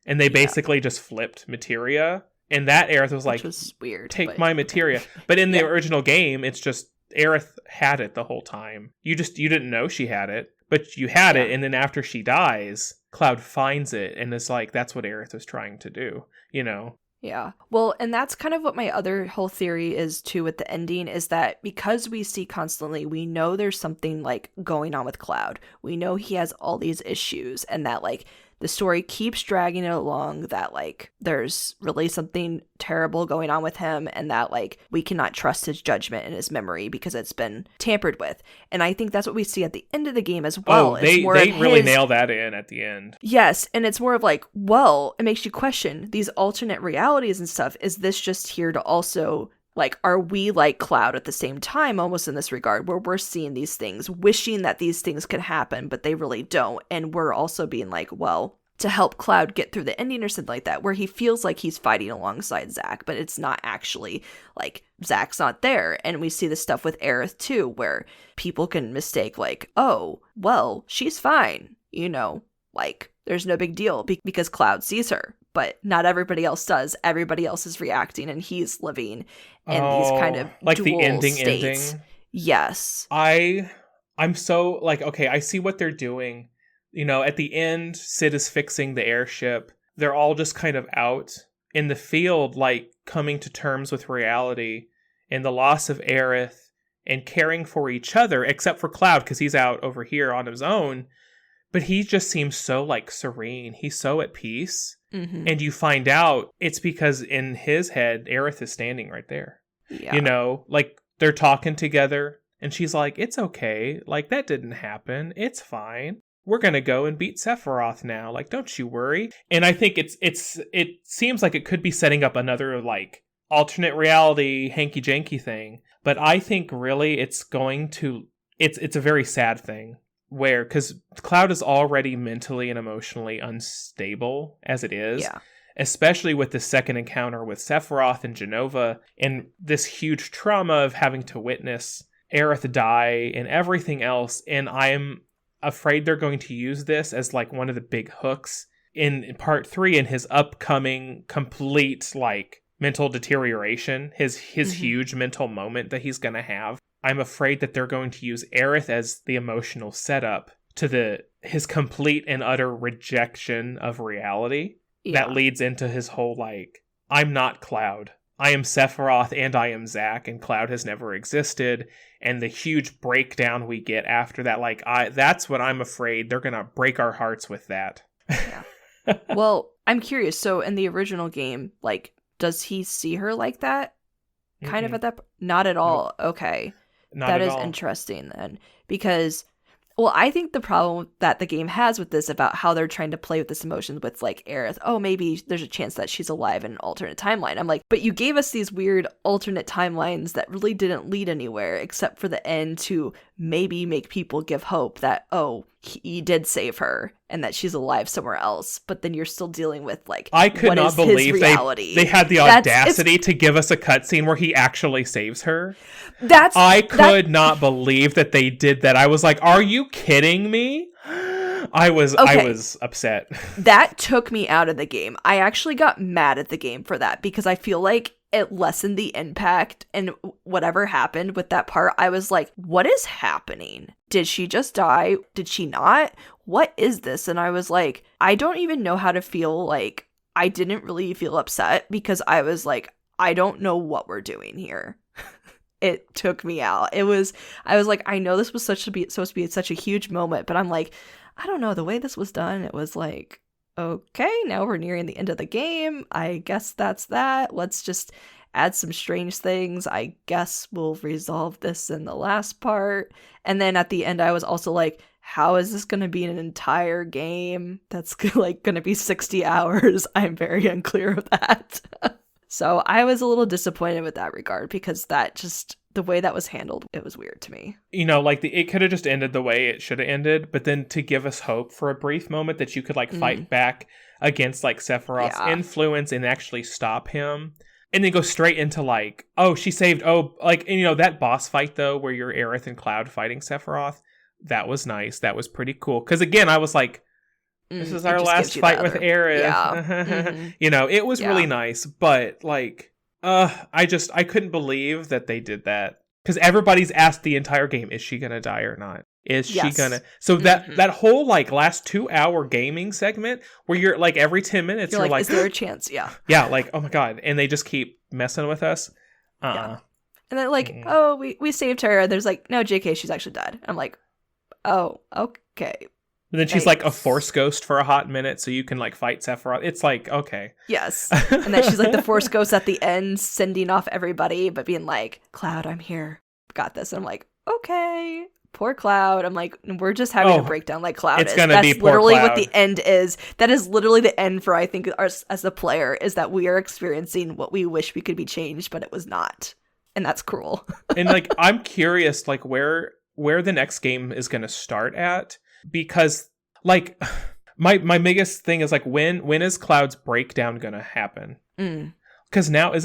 [SPEAKER 1] And they basically just flipped materia. And that Aerith was like,
[SPEAKER 2] which was weird,
[SPEAKER 1] take my materia. But in the original game, it's just Aerith had it the whole time. You didn't know she had it, but you had it. And then after she dies, Cloud finds it. And it's like, that's what Aerith was trying to do, you know?
[SPEAKER 2] Yeah. Well, and that's kind of what my other whole theory is too with the ending, is that because we see constantly, we know there's something like going on with Cloud. We know he has all these issues, and that like the story keeps dragging it along, that like there's really something terrible going on with him, and that like we cannot trust his judgment and his memory because it's been tampered with. And I think that's what we see at the end of the game as well.
[SPEAKER 1] Oh, they really nail that in at the end.
[SPEAKER 2] Yes, and it's more of like, well, it makes you question these alternate realities and stuff. Is this just here to also, like, are we like Cloud at the same time, almost in this regard, where we're seeing these things, wishing that these things could happen, but they really don't. And we're also being like, well, to help Cloud get through the ending or something like that, where he feels like he's fighting alongside Zack, but it's not actually, like, Zack's not there. And we see this stuff with Aerith too, where people can mistake like, oh, well, she's fine, you know, like, there's no big deal because Cloud sees her. But not everybody else does. Everybody else is reacting, and he's living in these kind of
[SPEAKER 1] like
[SPEAKER 2] dual
[SPEAKER 1] the ending
[SPEAKER 2] states.
[SPEAKER 1] ending.
[SPEAKER 2] Yes.
[SPEAKER 1] I'm so like, okay, I see what they're doing. You know, at the end, Sid is fixing the airship. They're all just kind of out in the field, like coming to terms with reality and the loss of Aerith and caring for each other, except for Cloud because he's out over here on his own. But he just seems so like serene. He's so at peace. Mm-hmm. And you find out it's because in his head, Aerith is standing right there. Yeah. You know, like they're talking together and she's like, it's okay. Like that didn't happen. It's fine. We're going to go and beat Sephiroth now. Like, don't you worry. And I think it seems like it could be setting up another like alternate reality hanky janky thing. But I think really it's a very sad thing. Where, because Cloud is already mentally and emotionally unstable as it is, especially with the second encounter with Sephiroth and Jenova, and this huge trauma of having to witness Aerith die and everything else. And I'm afraid they're going to use this as like one of the big hooks in part 3 in his upcoming complete like mental deterioration, his huge mental moment that he's going to have. I'm afraid that they're going to use Aerith as the emotional setup to his complete and utter rejection of reality that leads into his whole, like, I'm not Cloud. I am Sephiroth and I am Zack, and Cloud has never existed. And the huge breakdown we get after that, like, that's what I'm afraid. They're going to break our hearts with that.
[SPEAKER 2] Yeah. Well, I'm curious. So in the original game, like, does he see her like that? Kind of at that? Not at all. Nope. Okay. That is interesting then, because, well, I think the problem that the game has with this about how they're trying to play with this emotion with like Aerith, oh, maybe there's a chance that she's alive in an alternate timeline. I'm like, but you gave us these weird alternate timelines that really didn't lead anywhere except for the end to maybe make people give hope that, oh, he did save her and that she's alive somewhere else. But then you're still dealing with like,
[SPEAKER 1] I could not believe they had the audacity to give us a cutscene where he actually saves her. I could not believe that they did that. I was like, are you kidding me? I was upset.
[SPEAKER 2] That took me out of the game. I actually got mad at the game for that because I feel like it lessened the impact, and whatever happened with that part, I was like, what is happening? Did she just die? Did she not? What is this? And I was like, I don't even know how to feel. Like, I didn't really feel upset because I was like, I don't know what we're doing here. It took me out. I was like, I know this was supposed to be such a huge moment, but I'm like, I don't know, the way this was done, it was like, okay, now we're nearing the end of the game. I guess that's that. Let's just add some strange things. I guess we'll resolve this in the last part. And then at the end, I was also like, how is this going to be an entire game that's like going to be 60 hours? I'm very unclear of that. So I was a little disappointed with that regard because that just, the way that was handled, it was weird to me.
[SPEAKER 1] You know, like it could have just ended the way it should have ended, but then to give us hope for a brief moment that you could like fight back against like Sephiroth's influence and actually stop him. And then go straight into like, oh, she saved, and you know, that boss fight though, where you're Aerith and Cloud fighting Sephiroth, that was nice. That was pretty cool. Because again, I was like, This is
[SPEAKER 2] It
[SPEAKER 1] our
[SPEAKER 2] just
[SPEAKER 1] last
[SPEAKER 2] gives you
[SPEAKER 1] fight
[SPEAKER 2] that
[SPEAKER 1] with
[SPEAKER 2] other-
[SPEAKER 1] Aerith.
[SPEAKER 2] Yeah.
[SPEAKER 1] You know, it was really
[SPEAKER 2] Yeah.
[SPEAKER 1] nice, but like, I couldn't believe that they did that. Because everybody's asked the entire game, is she gonna die or not? Is she
[SPEAKER 2] Yes.
[SPEAKER 1] gonna? So that whole like last 2-hour gaming segment where you're like every 10 minutes
[SPEAKER 2] You're
[SPEAKER 1] you're
[SPEAKER 2] like, is there a chance? Yeah.
[SPEAKER 1] yeah, like, oh my god, and they just keep messing with us.
[SPEAKER 2] Yeah. And then like, oh, we saved her. There's like, no, JK, she's actually dead. I'm like, oh, okay.
[SPEAKER 1] And then she's like a force ghost for a hot minute, so you can like fight Sephiroth. It's like, okay.
[SPEAKER 2] Yes. And then she's like the force ghost at the end, sending off everybody, but being like, Cloud, I'm here. Got this. And I'm like, okay. Poor Cloud. I'm like, we're just having a breakdown like Cloud
[SPEAKER 1] it's
[SPEAKER 2] is.
[SPEAKER 1] Gonna
[SPEAKER 2] That's
[SPEAKER 1] be poor
[SPEAKER 2] literally
[SPEAKER 1] Cloud.
[SPEAKER 2] what the end is. That is literally the end for, I think, us as the player, is that we are experiencing what we wish we could be changed, but it was not. And that's cruel.
[SPEAKER 1] And like, I'm curious, like, where the next game is going to start at, because like my biggest thing is like, when is Cloud's breakdown going to happen? Because now are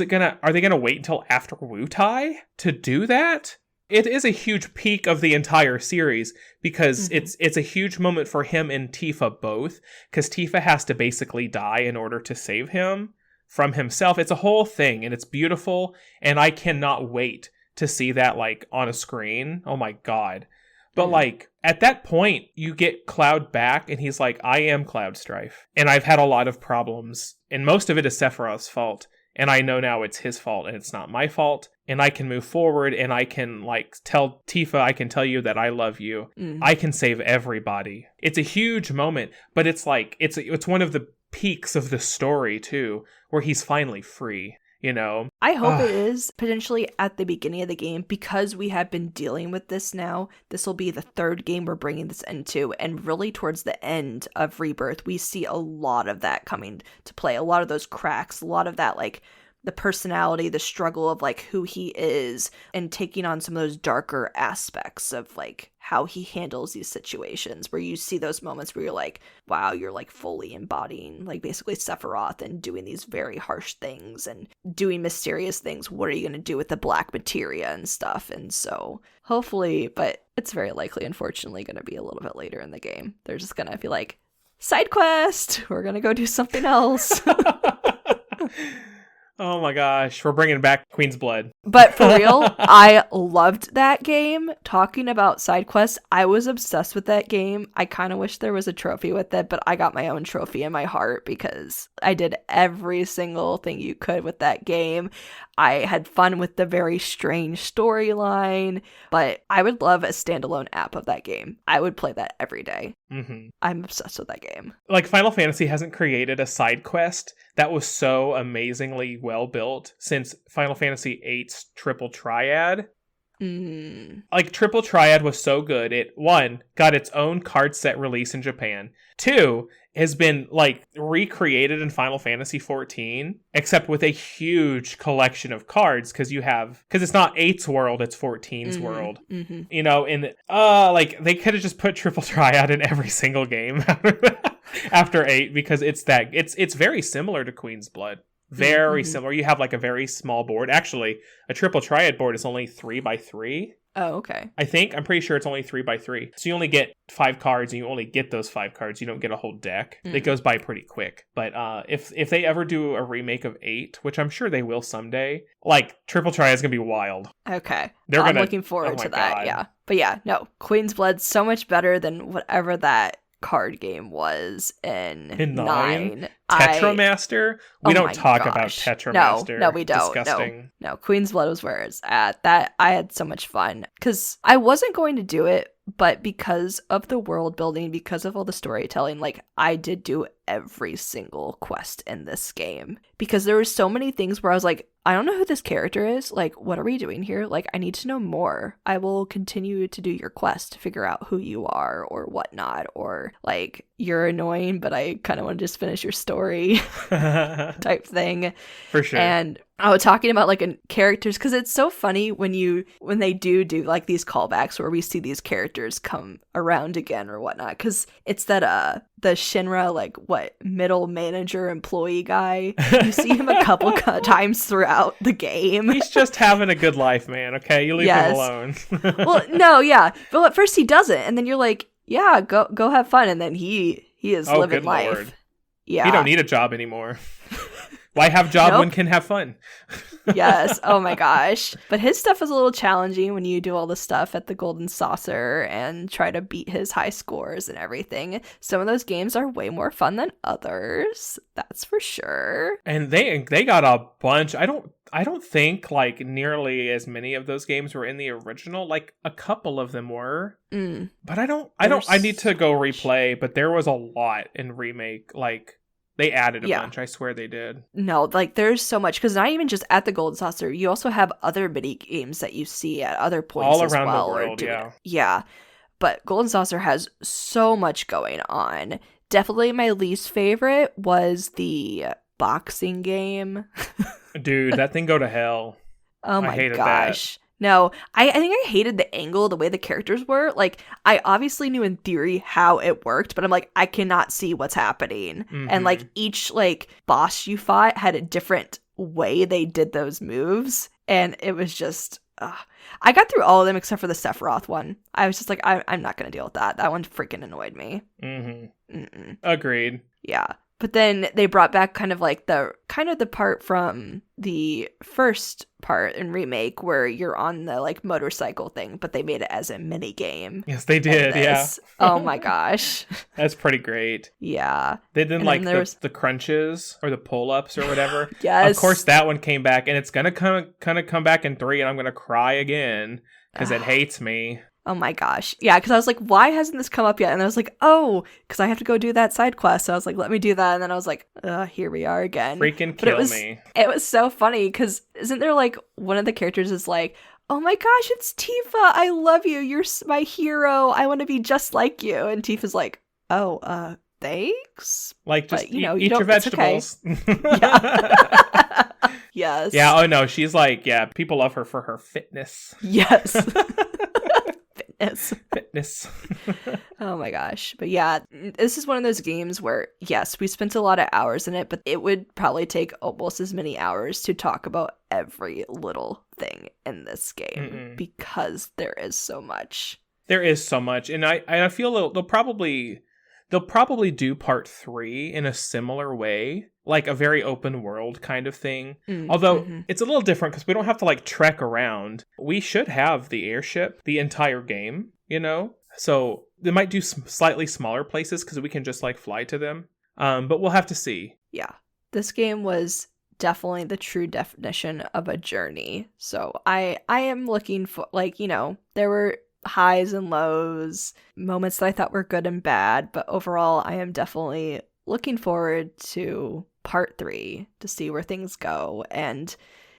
[SPEAKER 1] they going to wait until after Wutai to do that? It is a huge peak of the entire series, because it's a huge moment for him and Tifa both, because Tifa has to basically die in order to save him from himself. It's a whole thing, and it's beautiful, and I cannot wait to see that like on a screen. Oh my god. But like at that point you get Cloud back and he's like, I am Cloud Strife, and I've had a lot of problems, and most of it is Sephiroth's fault, and I know now it's his fault and it's not my fault, and I can move forward, and I can like tell Tifa, I can tell you that I love you. I can save everybody. It's a huge moment, but it's like it's one of the peaks of the story too, where he's finally free, you know?
[SPEAKER 2] I hope it is potentially at the beginning of the game, because we have been dealing with this now. This will be the third game we're bringing this into, and really towards the end of Rebirth, we see a lot of that coming to play. A lot of those cracks, a lot of that like the personality, the struggle of like who he is, and taking on some of those darker aspects of like how he handles these situations, where you see those moments where you're like, wow, you're like fully embodying like basically Sephiroth and doing these very harsh things and doing mysterious things. What are you going to do with the black materia and stuff? And so hopefully, but it's very likely, unfortunately, going to be a little bit later in the game. They're just going to be like, side quest, we're going to go do something else.
[SPEAKER 1] Oh my gosh, we're bringing back Queen's Blood.
[SPEAKER 2] But for real, I loved that game. Talking about side quests, I was obsessed with that game. I kind of wish there was a trophy with it, but I got my own trophy in my heart because I did every single thing you could with that game. I had fun with the very strange storyline, but I would love a standalone app of that game. I would play that every day. I'm obsessed with that game.
[SPEAKER 1] Like, Final Fantasy hasn't created a side quest that was so amazingly well built since Final Fantasy VIII's Triple Triad. Like, Triple Triad was so good. It, 1, got its own card set release in Japan. 2, has been, like, recreated in Final Fantasy XIV, except with a huge collection of cards, because it's not 8's world, it's 14's world. You know, and, like, they could have just put Triple Triad in every single game after 8, because it's very similar to Queen's Blood. Very similar. You have like a very small board. Actually, a Triple Triad board is only 3x3.
[SPEAKER 2] Oh, okay.
[SPEAKER 1] I'm pretty sure it's only 3x3. So you only get 5 cards, and you only get those 5 cards. You don't get a whole deck. It goes by pretty quick. But if they ever do a remake of 8, which I'm sure they will someday, like, Triple Triad is gonna be wild.
[SPEAKER 2] Okay. I'm looking forward to that. God. Yeah. But yeah, no, Queen's Blood's so much better than whatever that card game was in 9.
[SPEAKER 1] Tetramaster? We don't talk about Tetramaster.
[SPEAKER 2] No, we don't.
[SPEAKER 1] Disgusting.
[SPEAKER 2] No, Queen's Blood was where it's at. That I had so much fun because I wasn't going to do it, but because of the world building, because of all the storytelling, like, I did do every single quest in this game because there were so many things where I was like, I don't know who this character is. Like, what are we doing here? Like, I need to know more. I will continue to do your quest to figure out who you are or whatnot, or like, you're annoying, but I kind of want to just finish your story type thing.
[SPEAKER 1] For sure.
[SPEAKER 2] And I was talking about like characters, because it's so funny when they do like these callbacks where we see these characters come around again or whatnot, because it's that the Shinra, like, what, middle manager employee guy. You see him a couple times throughout the game.
[SPEAKER 1] He's just having a good life, man. Okay, you leave him alone.
[SPEAKER 2] Well, no, yeah, but at first he doesn't, and then you're like, yeah, go have fun, and then he He is
[SPEAKER 1] Oh,
[SPEAKER 2] living
[SPEAKER 1] good
[SPEAKER 2] life.
[SPEAKER 1] Lord.
[SPEAKER 2] Yeah.
[SPEAKER 1] He don't need a job anymore. Why have job
[SPEAKER 2] Nope.
[SPEAKER 1] when can have fun?
[SPEAKER 2] Yes. Oh my gosh. But his stuff is a little challenging when you do all the stuff at the Golden Saucer and try to beat his high scores and everything. Some of those games are way more fun than others. That's for sure.
[SPEAKER 1] And they got a bunch. I don't think like nearly as many of those games were in the original. Like a couple of them were. But I need to go replay, but there was a lot in remake. Like they added a bunch. I swear they did.
[SPEAKER 2] No, like there's so much, because not even just at the Golden Saucer, you also have other mini games that you see at other points
[SPEAKER 1] All
[SPEAKER 2] as
[SPEAKER 1] around
[SPEAKER 2] well,
[SPEAKER 1] the world, yeah.
[SPEAKER 2] Yeah. But Golden Saucer has so much going on. Definitely my least favorite was the boxing game.
[SPEAKER 1] Dude, that thing go to hell.
[SPEAKER 2] Oh my
[SPEAKER 1] hated
[SPEAKER 2] gosh. No, I think I hated the angle, the way the characters were. Like, I obviously knew in theory how it worked, but I'm like, I cannot see what's happening. And like each like boss you fought had a different way they did those moves. And it was just, I got through all of them except for the Sephiroth one. I was just like, I'm not going to deal with that. That one freaking annoyed me.
[SPEAKER 1] Agreed.
[SPEAKER 2] Yeah. But then they brought back kind of the part from the first part in remake where you're on the like motorcycle thing, but they made it as a mini game.
[SPEAKER 1] Yes, they did. Yeah.
[SPEAKER 2] Oh my gosh.
[SPEAKER 1] That's pretty great.
[SPEAKER 2] Yeah.
[SPEAKER 1] They did like the crunches or the pull-ups or whatever.
[SPEAKER 2] Yes.
[SPEAKER 1] Of course, that one came back, and it's gonna kind of come back in 3, and I'm gonna cry again because it hates me.
[SPEAKER 2] Oh my gosh. Yeah, because I was like, why hasn't this come up yet? And I was like, oh, because I have to go do that side quest. So I was like, let me do that. And then I was like, here we are again.
[SPEAKER 1] Freaking kill me.
[SPEAKER 2] It was so funny because isn't there like one of the characters is like, oh my gosh, it's Tifa. I love you. You're my hero. I want to be just like you. And Tifa's like, oh, thanks.
[SPEAKER 1] Like, just
[SPEAKER 2] but, you
[SPEAKER 1] eat your vegetables.
[SPEAKER 2] Okay. Yeah. Yes.
[SPEAKER 1] Yeah. Oh no, she's like, yeah. People love her for her fitness.
[SPEAKER 2] Yes.
[SPEAKER 1] Fitness.
[SPEAKER 2] Oh my gosh. But yeah, this is one of those games where, yes, we spent a lot of hours in it, but it would probably take almost as many hours to talk about every little thing in this game because there is so much. There is so much.
[SPEAKER 1] And I feel they'll probably do part 3 in a similar way, like a very open world kind of thing. Although it's a little different because we don't have to like trek around. We should have the airship the entire game, So they might do some slightly smaller places because we can just like fly to them. But we'll have to see.
[SPEAKER 2] Yeah. This game was definitely the true definition of a journey. So I am looking for there were highs and lows, moments that I thought were good and bad, but overall I am definitely looking forward to part 3 to see where things go and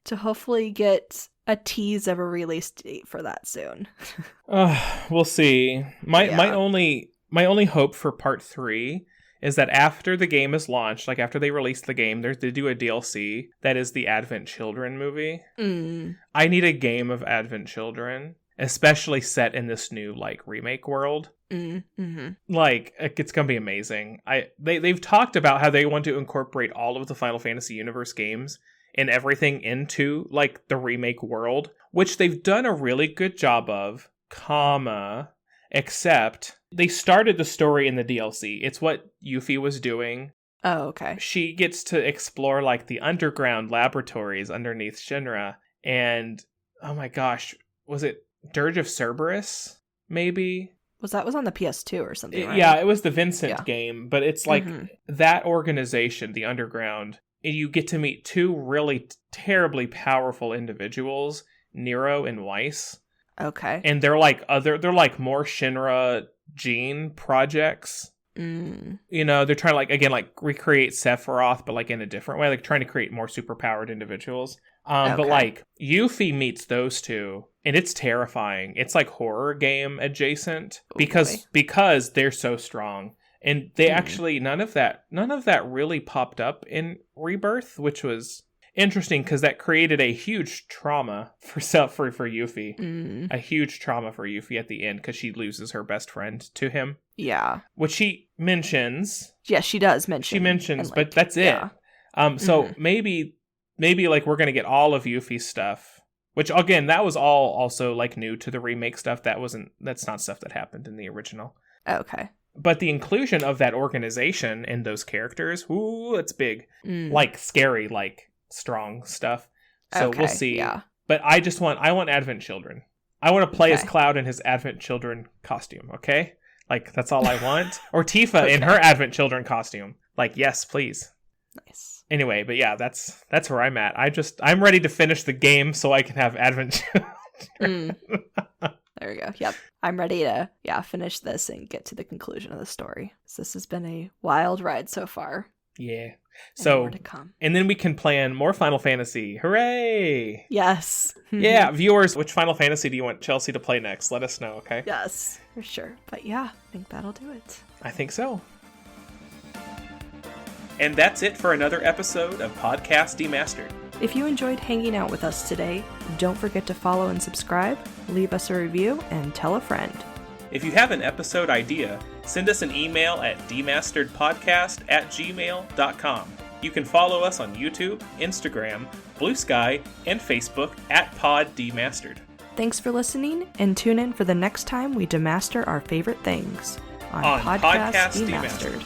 [SPEAKER 2] to hopefully get a tease of a release date for that soon.
[SPEAKER 1] We'll see. My only hope for part 3 is that after the game is launched, like after they release the game, they do a DLC that is the Advent Children movie. I need a game of Advent Children, especially set in this new like remake world. Like it's gonna be amazing. They've talked about how they want to incorporate all of the Final Fantasy universe games and everything into like the remake world, which they've done a really good job of, except they started the story in the DLC. It's what Yuffie was doing.
[SPEAKER 2] Oh, okay.
[SPEAKER 1] She gets to explore like the underground laboratories underneath Shinra, and oh my gosh, was it Dirge of Cerberus, maybe?
[SPEAKER 2] Was on the PS2 or something, right?
[SPEAKER 1] Yeah, it was the Vincent game, but it's like that organization, the Underground, you get to meet 2 really terribly powerful individuals, Nero and Weiss.
[SPEAKER 2] Okay.
[SPEAKER 1] And they're like more Shinra gene projects. They're trying to like recreate Sephiroth, but like in a different way, like trying to create more superpowered individuals. But like Yuffie meets those 2, and it's terrifying. It's like horror game adjacent because they're so strong. And they actually none of that really popped up in Rebirth, which was interesting because that created a huge trauma for Yuffie. A huge trauma for Yuffie at the end because she loses her best friend to him.
[SPEAKER 2] Yeah.
[SPEAKER 1] Which she mentions.
[SPEAKER 2] Yeah, she does mention.
[SPEAKER 1] She mentions, but that's it. So maybe like we're gonna get all of Yuffie's stuff. Which again, that was all also like new to the remake stuff. That's not stuff that happened in the original.
[SPEAKER 2] Okay.
[SPEAKER 1] But the inclusion of that organization and those characters, ooh, it's big. Like scary, like strong stuff. So we'll see.
[SPEAKER 2] Yeah.
[SPEAKER 1] But I want Advent Children. I want to play as Cloud in his Advent Children costume, okay? Like, that's all I want. Or Tifa in her Advent Children costume. Like, yes, please.
[SPEAKER 2] Nice.
[SPEAKER 1] Anyway, but yeah, that's where I'm at. I'm ready to finish the game so I can have Advent Children.
[SPEAKER 2] There we go. Yep. I'm ready to, finish this and get to the conclusion of the story. So this has been a wild ride so far.
[SPEAKER 1] Yeah.
[SPEAKER 2] So, more to come.
[SPEAKER 1] And then we can plan more Final Fantasy. Hooray!
[SPEAKER 2] Yes.
[SPEAKER 1] Yeah, viewers, which Final Fantasy do you want Chelsea to play next? Let us know, okay?
[SPEAKER 2] Yes, for sure. But yeah, I think that'll do it.
[SPEAKER 1] I think so. And that's it for another episode of Podcast Demastered.
[SPEAKER 2] If you enjoyed hanging out with us today, don't forget to follow and subscribe, leave us a review, and tell a friend.
[SPEAKER 1] If you have an episode idea, send us an email at demasteredpodcast@gmail.com. You can follow us on YouTube, Instagram, Blue Sky, and Facebook @PodDemastered.
[SPEAKER 2] Thanks for listening, and tune in for the next time we demaster our favorite things on Podcast Demastered.